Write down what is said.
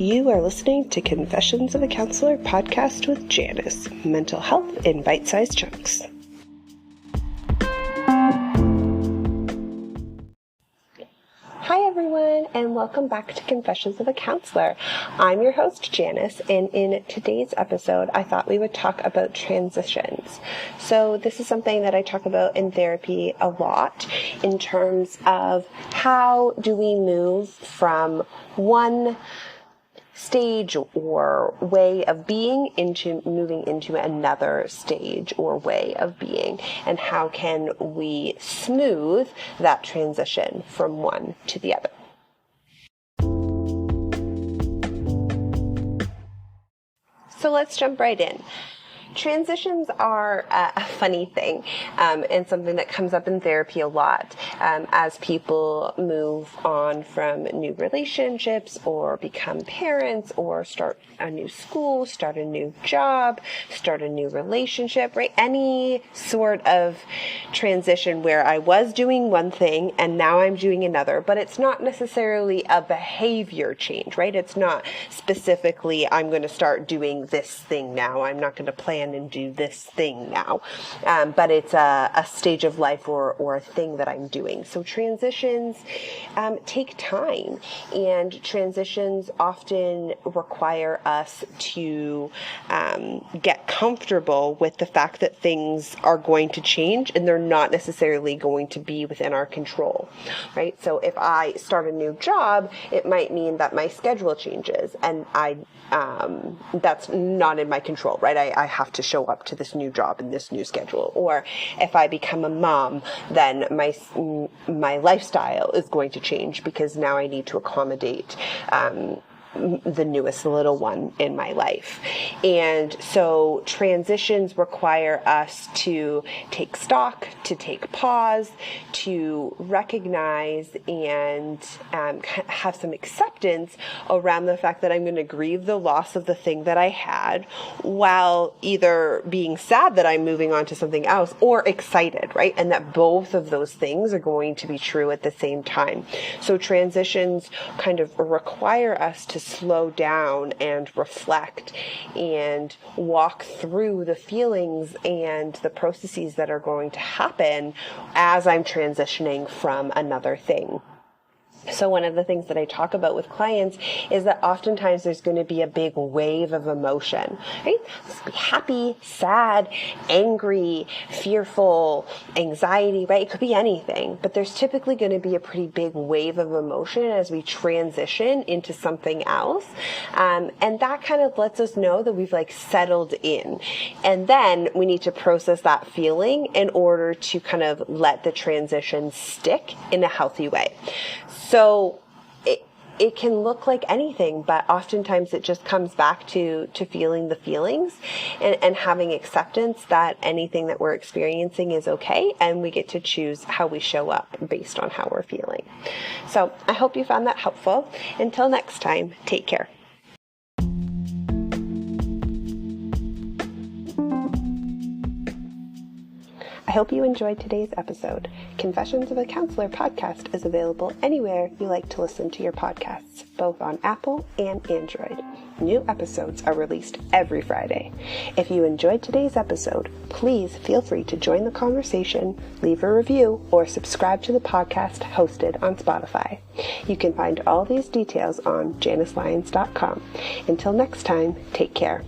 You are listening to Confessions of a Counselor podcast with Janice, mental health in bite-sized chunks. Hi everyone, and welcome back to Confessions of a Counselor. I'm your host, Janice, and in today's episode, I thought we would talk about transitions. So this is something that I talk about in therapy a lot in terms of how do we move from one stage or way of being into moving into another stage or way of being, and how can we smooth that transition from one to the other. So let's jump right in. Transitions are a funny thing and something that comes up in therapy a lot as people move on from new relationships or become parents or start a new school, start a new job, start a new relationship, right? Any sort of transition where I was doing one thing and now I'm doing another, but it's not necessarily a behavior change, right? It's not specifically, I'm going to start doing this thing now. I'm not going to plan and do this thing now, but it's a stage of life or a thing that I'm doing. So transitions take time, and transitions often require us to get comfortable with the fact that things are going to change and they're not necessarily going to be within our control, right? So if I start a new job, it might mean that my schedule changes, and that's not in my control, right? I have to show up to this new job and this new schedule. Or if I become a mom, then my lifestyle is going to change because now I need to accommodate the newest little one in my life. And so transitions require us to take stock, to take pause, to recognize and have some acceptance around the fact that I'm going to grieve the loss of the thing that I had, while either being sad that I'm moving on to something else or excited, right? And that both of those things are going to be true at the same time. So transitions kind of require us to slow down and reflect and walk through the feelings and the processes that are going to happen as I'm transitioning from another thing. So one of the things that I talk about with clients is that oftentimes there's going to be a big wave of emotion, right? This could be happy, sad, angry, fearful, anxiety, right? It could be anything, but there's typically going to be a pretty big wave of emotion as we transition into something else. And that kind of lets us know that we've settled in. And then we need to process that feeling in order to kind of let the transition stick in a healthy way. So it can look like anything, but oftentimes it just comes back to feeling the feelings and having acceptance that anything that we're experiencing is okay, and we get to choose how we show up based on how we're feeling. So I hope you found that helpful. Until next time, take care. I hope you enjoyed today's episode. Confessions of a Counselor podcast is available anywhere you like to listen to your podcasts, both on Apple and Android. New episodes are released every Friday. If you enjoyed today's episode, please feel free to join the conversation, leave a review, or subscribe to the podcast hosted on Spotify. You can find all these details on janicelyons.com. Until next time, take care.